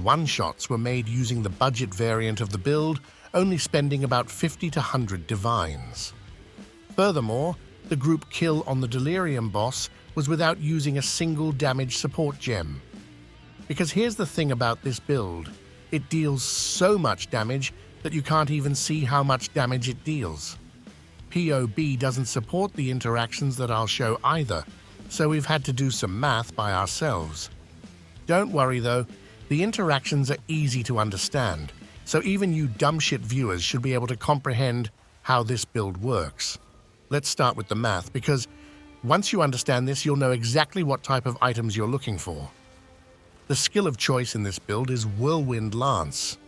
one-shots were made using the budget variant of the build, only spending about 50 to 100 divines. Furthermore, the group kill on the Delirium boss was without using a single damage support gem. Because here's the thing about this build, it deals so much damage that you can't even see how much damage it deals. PoB doesn't support the interactions that I'll show either, so we've had to do some math by ourselves. Don't worry though, the interactions are easy to understand, so even you dumbshit viewers should be able to comprehend how this build works. Let's start with the math, because once you understand this, you'll know exactly what type of items you're looking for. The skill of choice in this build is Whirlwind Lance.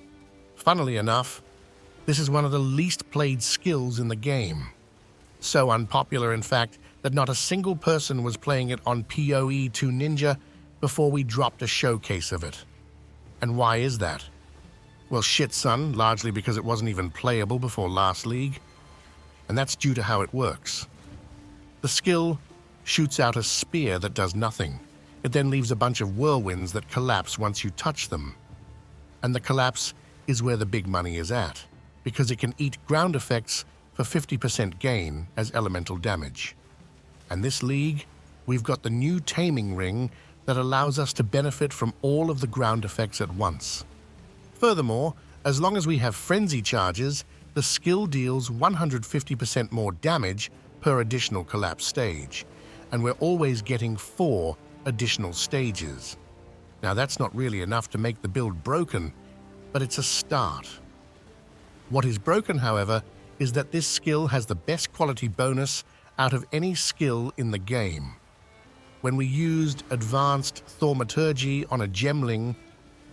Funnily enough, this is one of the least played skills in the game. So unpopular, in fact, that not a single person was playing it on PoE2 Ninja before we dropped a showcase of it. And why is that? Well, shit, son, largely because it wasn't even playable before last league. And that's due to how it works. The skill shoots out a spear that does nothing. It then leaves a bunch of whirlwinds that collapse once you touch them. And the collapse is where the big money is at, because it can eat ground effects for 50% gain as elemental damage. And this league, we've got the new taming ring that allows us to benefit from all of the ground effects at once. Furthermore, as long as we have frenzy charges, the skill deals 150% more damage per additional collapse stage, and we're always getting 4 additional stages. Now that's not really enough to make the build broken, but it's a start. What is broken, however, is that this skill has the best quality bonus out of any skill in the game. When we used advanced thaumaturgy on a gemling,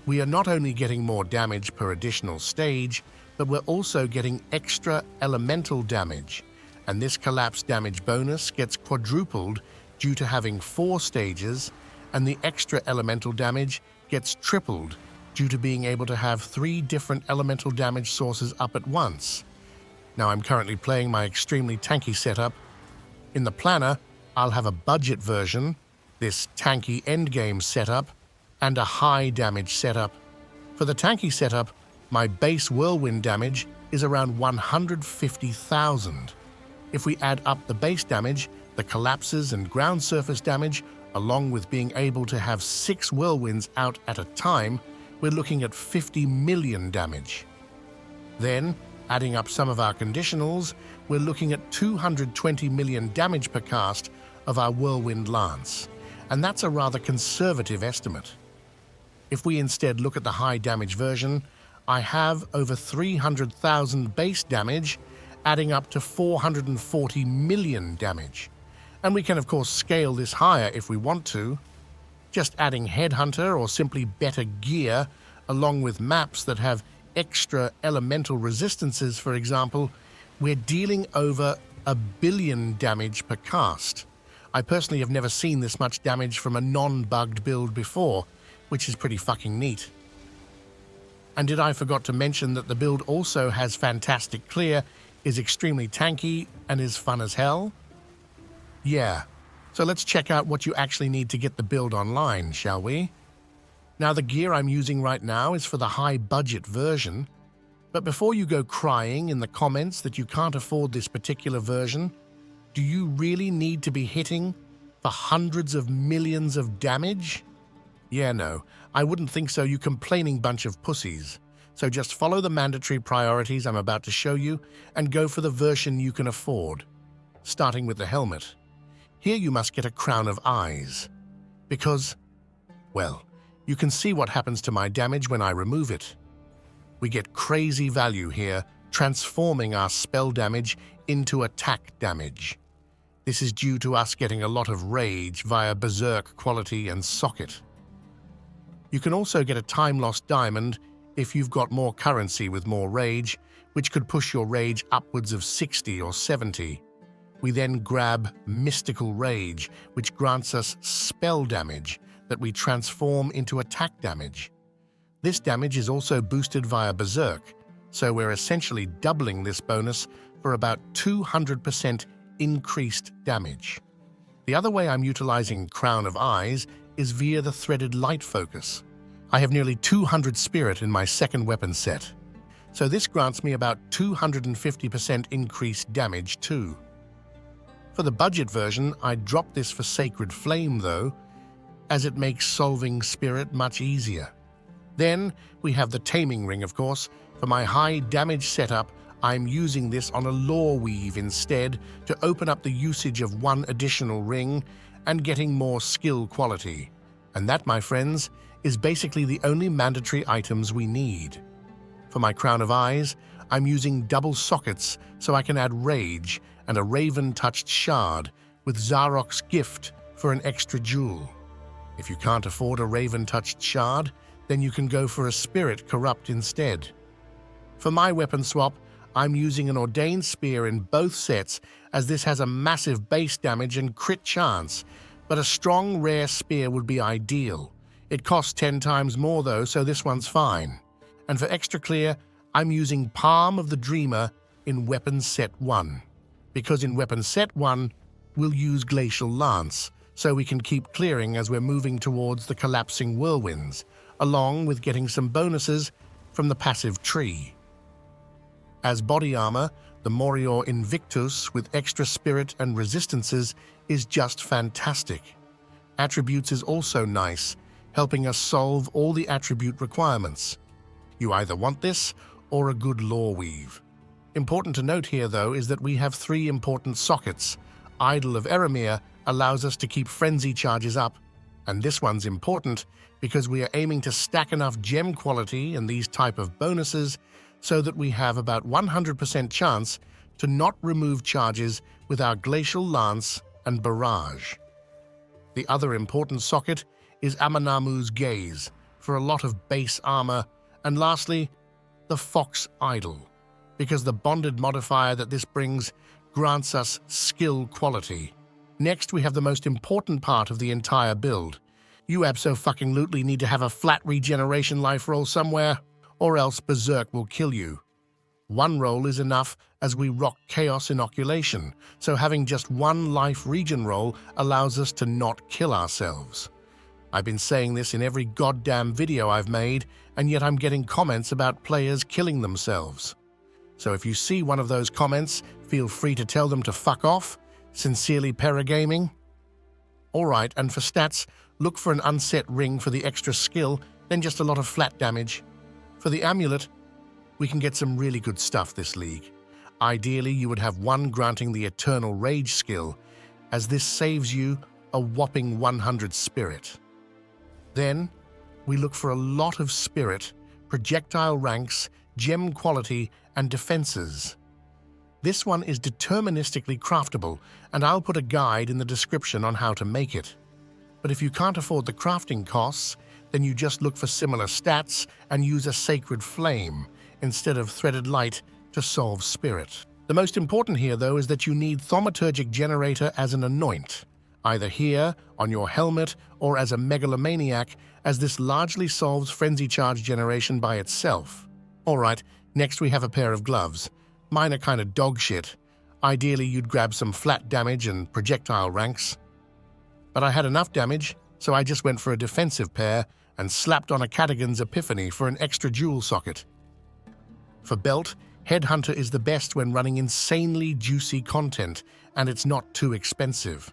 we are not only getting more damage per additional stage, but we're also getting extra elemental damage, and this collapse damage bonus gets quadrupled due to having 4 stages, and the extra elemental damage gets tripled due to being able to have 3 different elemental damage sources up at once. Now I'm currently playing my extremely tanky setup. In the planner, I'll have a budget version, this tanky endgame setup, and a high damage setup. For the tanky setup, my base whirlwind damage is around 150,000. If we add up the base damage, the collapses and ground surface damage, along with being able to have 6 whirlwinds out at a time, we're looking at 50 million damage. Then, adding up some of our conditionals, we're looking at 220 million damage per cast of our Whirlwind Lance, and that's a rather conservative estimate. If we instead look at the high damage version, I have over 300,000 base damage, adding up to 440 million damage. And we can of course scale this higher if we want to. Just adding Headhunter or simply better gear, along with maps that have extra elemental resistances, for example, we're dealing over 1 billion damage per cast. I personally have never seen this much damage from a non-bugged build before, which is pretty fucking neat. And did I forgot to mention that the build also has fantastic clear, is extremely tanky, and is fun as hell? Yeah, so let's check out what you actually need to get the build online, shall we? Now the gear I'm using right now is for the high budget version, but before you go crying in the comments that you can't afford this particular version, do you really need to be hitting for hundreds of millions of damage? Yeah, no, I wouldn't think so, you complaining bunch of pussies. So just follow the mandatory priorities I'm about to show you and go for the version you can afford. Starting with the helmet. Here you must get a crown of eyes. Because, well, you can see what happens to my damage when I remove it. We get crazy value here, transforming our spell damage into attack damage. This is due to us getting a lot of rage via berserk quality and socket. You can also get a time-lost diamond if you've got more currency with more rage, which could push your rage upwards of 60 or 70. We then grab Mystical Rage, which grants us spell damage that we transform into attack damage. This damage is also boosted via Berserk, so we're essentially doubling this bonus for about 200% increased damage. The other way I'm utilizing Crown of Eyes is via the Threaded Light Focus. I have nearly 200 spirit in my second weapon set, so this grants me about 250% increased damage too. For the budget version, I dropped this for Sacred Flame though, as it makes solving spirit much easier. Then we have the Taming Ring, of course. For my high damage setup, I'm using this on a Lore Weave instead to open up the usage of one additional ring and getting more skill quality. And that, my friends, is basically the only mandatory items we need. For my Crown of Eyes, I'm using double sockets so I can add Rage and a Raven-touched shard with Zarok's Gift for an extra jewel. If you can't afford a Raven-touched shard, then you can go for a Spirit Corrupt instead. For my weapon swap, I'm using an Ordained Spear in both sets as this has a massive base damage and crit chance, but a strong rare spear would be ideal. It costs 10 times more though, so this one's fine. And for extra clear, I'm using Palm of the Dreamer in Weapon Set 1. Because in Weapon Set 1, we'll use Glacial Lance, so we can keep clearing as we're moving towards the collapsing whirlwinds, along with getting some bonuses from the passive tree. As body armor, the Morior Invictus with extra spirit and resistances is just fantastic. Attributes is also nice, helping us solve all the attribute requirements. You either want this or a good Lore Weave. Important to note here, though, is that we have 3 important sockets. Idol of Eramir allows us to keep frenzy charges up, and this one's important because we are aiming to stack enough gem quality and these type of bonuses so that we have about 100% chance to not remove charges with our Glacial Lance and Barrage. The other important socket is Amanamu's Gaze for a lot of base armor, and lastly, the Fox Idol, because the bonded modifier that this brings grants us skill quality. Next, we have the most important part of the entire build. You abso-fucking-lutely need to have a flat regeneration life roll somewhere, or else Berserk will kill you. One roll is enough as we rock Chaos Inoculation, so having just one life regen roll allows us to not kill ourselves. I've been saying this in every goddamn video I've made, and yet I'm getting comments about players killing themselves. So if you see one of those comments, feel free to tell them to fuck off. Sincerely, Perra Gaming. Alright, and for stats, look for an unset ring for the extra skill, then just a lot of flat damage. For the amulet, we can get some really good stuff this league. Ideally, you would have one granting the Eternal Rage skill, as this saves you a whopping 100 spirit. Then, we look for a lot of spirit, projectile ranks, gem quality, and defenses. This one is deterministically craftable, and I'll put a guide in the description on how to make it. But if you can't afford the crafting costs, then you just look for similar stats and use a Sacred Flame instead of Threaded Light to solve spirit. The most important here, though, is that you need Thaumaturgic Generator as an anoint, either here, on your helmet, or as a Megalomaniac, as this largely solves Frenzy Charge generation by itself. Alright, next we have a pair of gloves. Mine are kinda dog shit. Ideally, you'd grab some flat damage and projectile ranks. But I had enough damage, so I just went for a defensive pair and slapped on a Cadigan's Epiphany for an extra jewel socket. For belt, Headhunter is the best when running insanely juicy content, and it's not too expensive.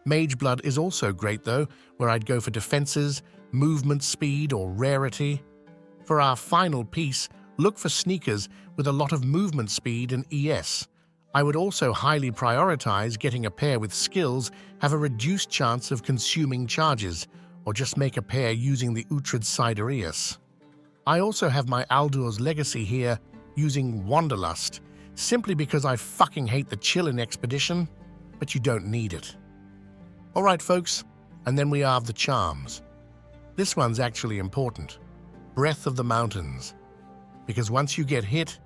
Mage Blood is also great though, where I'd go for defenses, movement speed, or rarity. For our final piece, look for sneakers with a lot of movement speed and ES. I would also highly prioritize getting a pair with skills have a reduced chance of consuming charges, or just make a pair using the Uhtred Siderius. I also have my Aldur's Legacy here, using Wanderlust, simply because I fucking hate the Chillin' Expedition, but you don't need it. Alright folks, and then we have the charms. This one's actually important. Breath of the Mountains. Because once you get hit,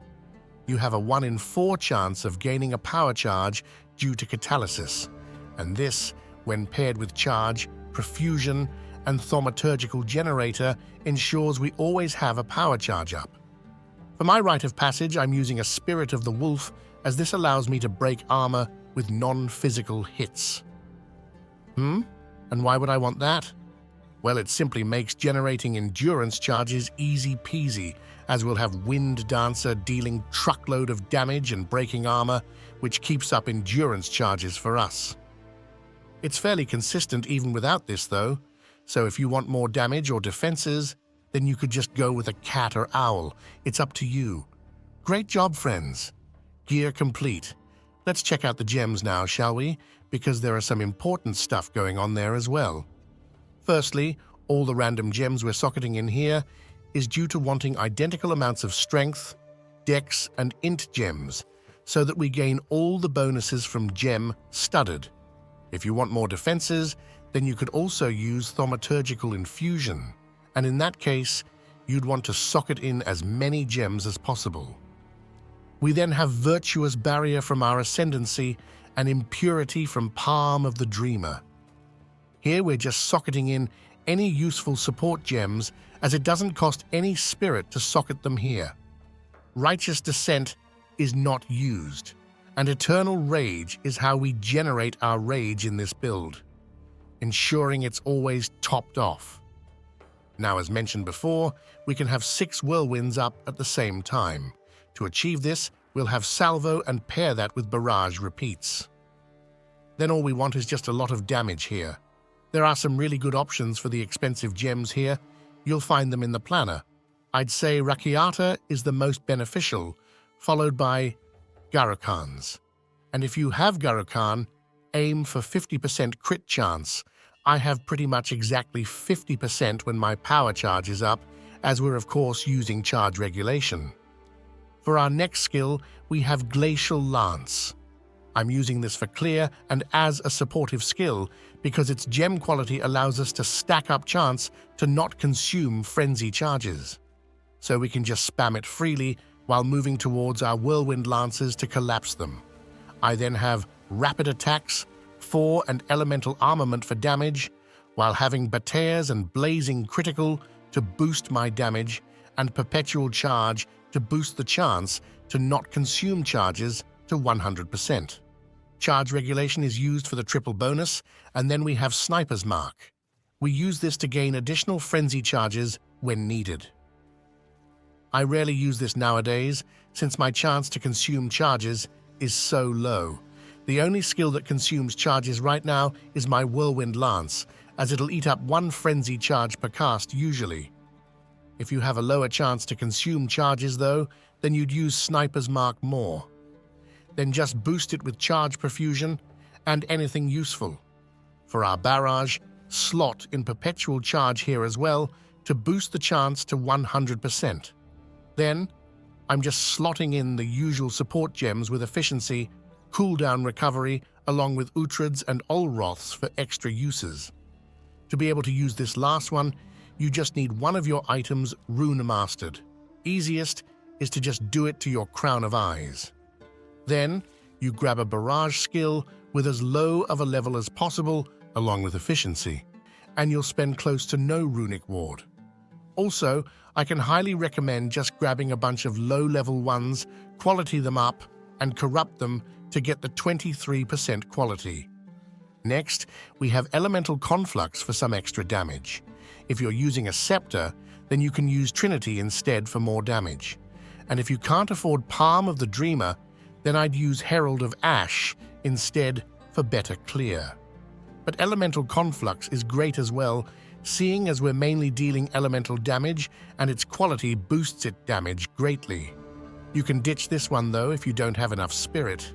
you have a 1 in 4 chance of gaining a power charge due to catalysis, and this, when paired with charge, profusion, and thaumaturgical generator, ensures we always have a power charge up. For my rite of passage, I'm using a Spirit of the Wolf, as this allows me to break armor with non-physical hits. And why would I want that? Well, it simply makes generating endurance charges easy peasy, as we'll have Wind Dancer dealing truckload of damage and breaking armor, which keeps up endurance charges for us. It's fairly consistent even without this though, so if you want more damage or defenses, then you could just go with a cat or owl. It's up to you. Great job, friends. Gear complete. Let's check out the gems now, shall we? Because there are some important stuff going on there as well. Firstly, all the random gems we're socketing in here is due to wanting identical amounts of strength, dex, and int gems, so that we gain all the bonuses from gem studded. If you want more defenses, then you could also use thaumaturgical infusion, and in that case, you'd want to socket in as many gems as possible. We then have Virtuous Barrier from our Ascendancy and Impurity from Palm of the Dreamer. Here we're just socketing in any useful support gems, as it doesn't cost any spirit to socket them here. Righteous Descent is not used, and Eternal Rage is how we generate our rage in this build, ensuring it's always topped off. Now, as mentioned before, we can have 6 whirlwinds up at the same time. To achieve this, we'll have Salvo and pair that with Barrage repeats. Then all we want is just a lot of damage here. There are some really good options for the expensive gems here. You'll find them in the planner. I'd say Rakiata is the most beneficial, followed by Garukans. And if you have Garukan, aim for 50% crit chance. I have pretty much exactly 50% when my power charge is up, as we're of course using charge regulation. For our next skill, we have Glacial Lance. I'm using this for clear and as a supportive skill because its gem quality allows us to stack up chance to not consume frenzy charges. So we can just spam it freely while moving towards our Whirlwind Lances to collapse them. I then have Rapid Attacks, 4 and Elemental Armament for damage, while having Bateas and Blazing Critical to boost my damage, and Perpetual Charge to boost the chance to not consume charges to 100%. Charge regulation is used for the triple bonus, and then we have Sniper's Mark. We use this to gain additional frenzy charges when needed. I rarely use this nowadays, since my chance to consume charges is so low. The only skill that consumes charges right now is my Whirlwind Lance, as it'll eat up 1 frenzy charge per cast usually. If you have a lower chance to consume charges though, then you'd use Sniper's Mark more. Then just boost it with Charge Profusion and anything useful. For our barrage, slot in Perpetual Charge here as well to boost the chance to 100%. Then, I'm just slotting in the usual support gems with Efficiency, Cooldown Recovery, along with Utrids and Olroths for extra uses. To be able to use this last one, you just need one of your items Rune Mastered. Easiest is to just do it to your Crown of Eyes. Then, you grab a Barrage skill with as low of a level as possible, along with Efficiency, and you'll spend close to no Runic Ward. Also, I can highly recommend just grabbing a bunch of low-level ones, quality them up, and corrupt them to get the 23% quality. Next, we have Elemental Conflux for some extra damage. If you're using a Scepter, then you can use Trinity instead for more damage. And if you can't afford Palm of the Dreamer, then I'd use Herald of Ash instead for better clear. But Elemental Conflux is great as well, seeing as we're mainly dealing elemental damage and its quality boosts its damage greatly. You can ditch this one though if you don't have enough spirit.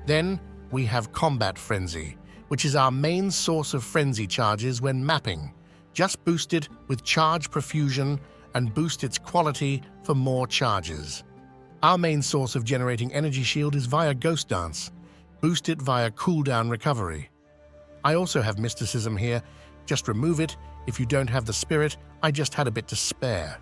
Then we have Combat Frenzy, which is our main source of frenzy charges when mapping. Just boost it with Charge Profusion and boost its quality for more charges. Our main source of generating energy shield is via Ghost Dance. Boost it via Cooldown Recovery. I also have Mysticism here. Just remove it. If you don't have the spirit, I just had a bit to spare.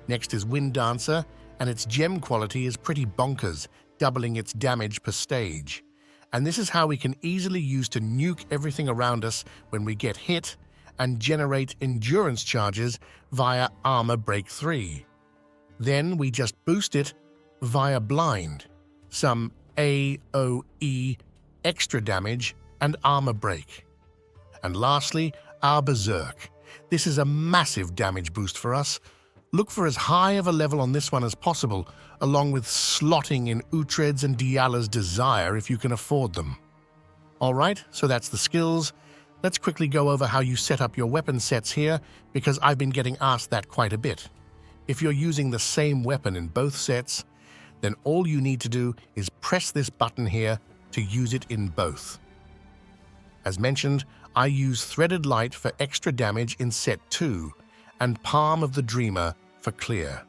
Next is Wind Dancer, and its gem quality is pretty bonkers, doubling its damage per stage. And this is how we can easily use to nuke everything around us when we get hit and generate endurance charges via Armor Break 3. Then we just boost it via Blind, some AOE extra damage and Armor Break. And lastly, our Berserk. This is a massive damage boost for us. Look for as high of a level on this one as possible, along with slotting in Uhtred's and Diala's Desire if you can afford them. Alright, so that's the skills. Let's quickly go over how you set up your weapon sets here, because I've been getting asked that quite a bit. If you're using the same weapon in both sets, then all you need to do is press this button here to use it in both. As mentioned, I use Threaded Light for extra damage in set 2 and Palm of the Dreamer for clear.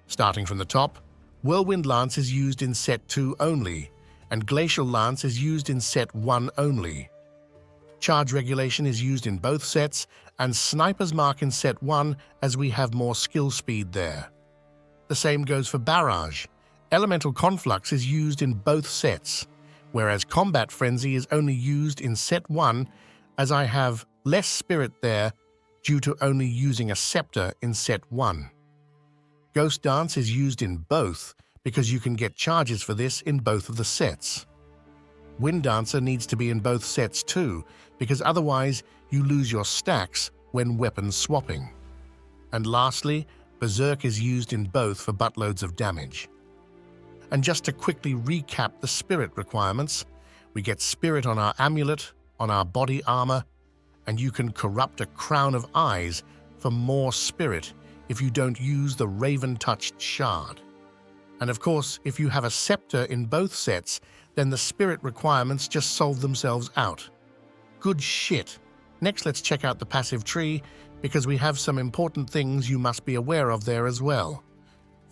Starting from the top, Whirlwind Lance is used in set 2 only, and Glacial Lance is used in set 1 only. Charge Regulation is used in both sets, and Sniper's Mark in set 1 as we have more skill speed there. The same goes for Barrage. Elemental Conflux is used in both sets, whereas Combat Frenzy is only used in set 1 as I have less spirit there due to only using a scepter in set 1. Ghost Dance is used in both because you can get charges for this in both of the sets. Wind Dancer needs to be in both sets too, because otherwise you lose your stacks when weapon swapping. And lastly, Berserk is used in both for buttloads of damage. And just to quickly recap the spirit requirements, we get spirit on our amulet, on our body armor, and you can corrupt a crown of eyes for more spirit if you don't use the Raven-touched shard. And of course, if you have a scepter in both sets, then the spirit requirements just solve themselves out. Good shit. Next, let's check out the passive tree, because we have some important things you must be aware of there as well.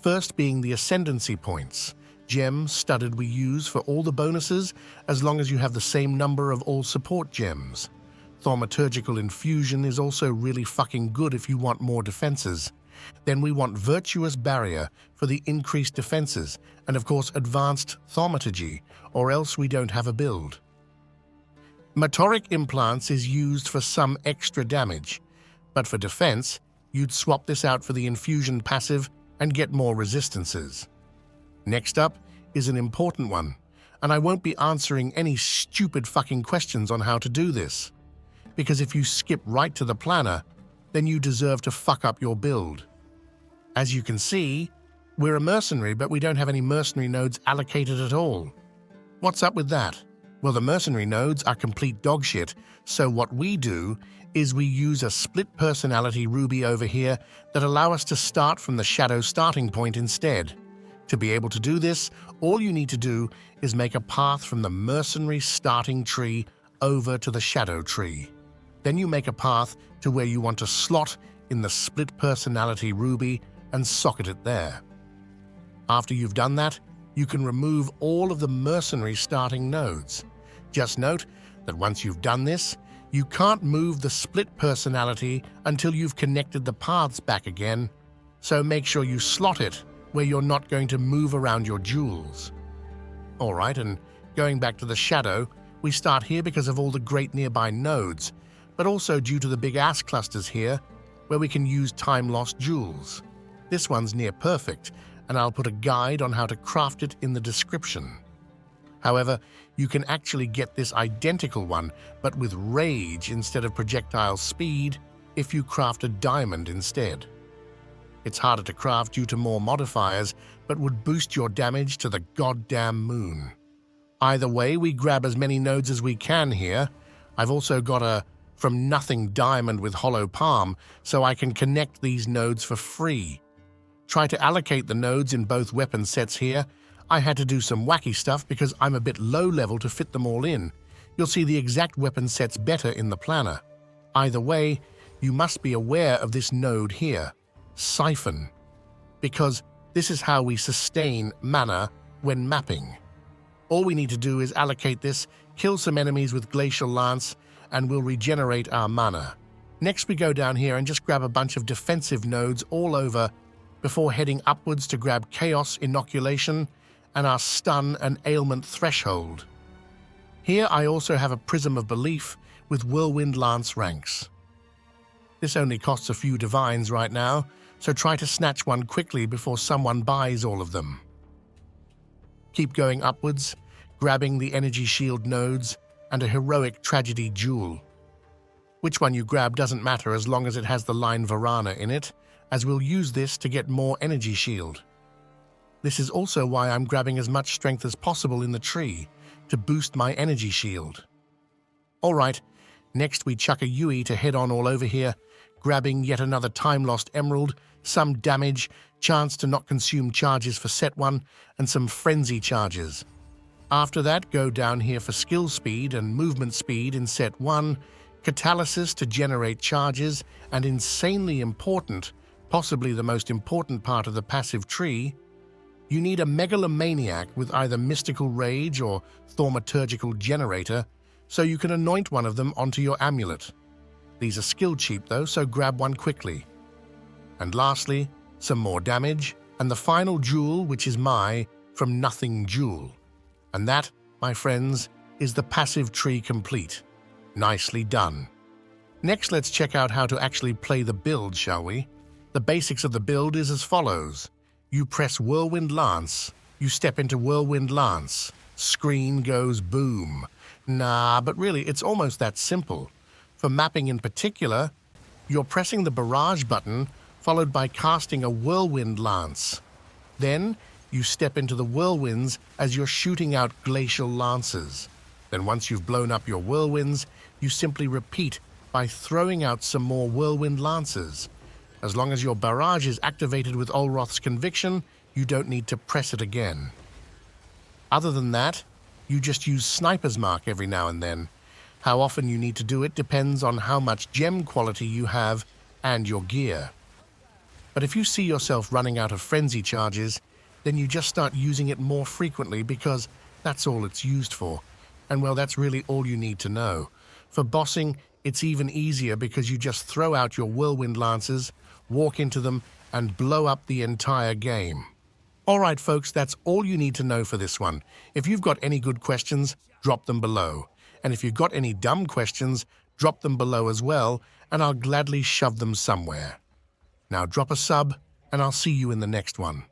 First being the ascendancy points. Gem studded we use for all the bonuses, as long as you have the same number of all support gems. Thaumaturgical Infusion is also really fucking good if you want more defenses. Then we want Virtuous Barrier for the increased defenses, and of course Advanced Thaumaturgy, or else we don't have a build. Metoric Implants is used for some extra damage, but for defense, you'd swap this out for the Infusion passive and get more resistances. Next up is an important one, and I won't be answering any stupid fucking questions on how to do this, because if you skip right to the planner, then you deserve to fuck up your build. As you can see, we're a mercenary, but we don't have any mercenary nodes allocated at all. What's up with that? Well, the mercenary nodes are complete dogshit, so what we do is we use a split personality ruby over here that allow us to start from the shadow starting point instead. To be able to do this, all you need to do is make a path from the mercenary starting tree over to the shadow tree. Then you make a path to where you want to slot in the split personality ruby and socket it there. After you've done that, you can remove all of the mercenary starting nodes. Just note that once you've done this, you can't move the split personality until you've connected the paths back again, so make sure you slot it where you're not going to move around your jewels. Alright, and going back to the shadow, we start here because of all the great nearby nodes, but also due to the big ass clusters here, where we can use time-lost jewels. This one's near perfect, and I'll put a guide on how to craft it in the description. However, you can actually get this identical one, but with rage instead of projectile speed, if you craft a diamond instead. It's harder to craft due to more modifiers, but would boost your damage to the goddamn moon. Either way, we grab as many nodes as we can here. I've also got a from nothing diamond with hollow palm, so I can connect these nodes for free. Try to allocate the nodes in both weapon sets here. I had to do some wacky stuff because I'm a bit low level to fit them all in. You'll see the exact weapon sets better in the planner. Either way, you must be aware of this node here, Siphon, because this is how we sustain mana when mapping. All we need to do is allocate this, kill some enemies with Glacial Lance, and we'll regenerate our mana. Next we go down here and just grab a bunch of defensive nodes all over before heading upwards to grab Chaos Inoculation and our Stun and Ailment Threshold. Here I also have a Prism of Belief with Whirlwind Lance ranks. This only costs a few divines right now, so try to snatch one quickly before someone buys all of them. Keep going upwards, grabbing the Energy Shield nodes and a Heroic Tragedy Jewel. Which one you grab doesn't matter as long as it has the line Varana in it, as we'll use this to get more energy shield. This is also why I'm grabbing as much strength as possible in the tree, to boost my energy shield. Alright, next we chuck a Yui to head on all over here, grabbing yet another time-lost emerald, some damage, chance to not consume charges for set 1, and some frenzy charges. After that, go down here for skill speed and movement speed in set 1, catalysis to generate charges, and insanely important, possibly the most important part of the passive tree, you need a megalomaniac with either mystical rage or thaumaturgical generator, so you can anoint one of them onto your amulet. These are skill cheap though, so grab one quickly. And lastly, some more damage, and the final jewel, which is my from nothing jewel. And that, my friends, is the passive tree complete. Nicely done. Next, let's check out how to actually play the build, shall we? The basics of the build is as follows. You press Whirlwind Lance, you step into Whirlwind Lance, screen goes boom. Nah, but really, it's almost that simple. For mapping in particular, you're pressing the barrage button, followed by casting a Whirlwind Lance. Then, you step into the whirlwinds as you're shooting out glacial lances. Then once you've blown up your whirlwinds, you simply repeat by throwing out some more Whirlwind Lances. As long as your barrage is activated with Olroth's Conviction, you don't need to press it again. Other than that, you just use Sniper's Mark every now and then. How often you need to do it depends on how much gem quality you have and your gear. But if you see yourself running out of frenzy charges, then you just start using it more frequently because that's all it's used for. And well, that's really all you need to know. For bossing, it's even easier because you just throw out your Whirlwind Lances, walk into them, and blow up the entire game. Alright folks, that's all you need to know for this one. If you've got any good questions, drop them below. And if you've got any dumb questions, drop them below as well, and I'll gladly shove them somewhere. Now drop a sub, and I'll see you in the next one.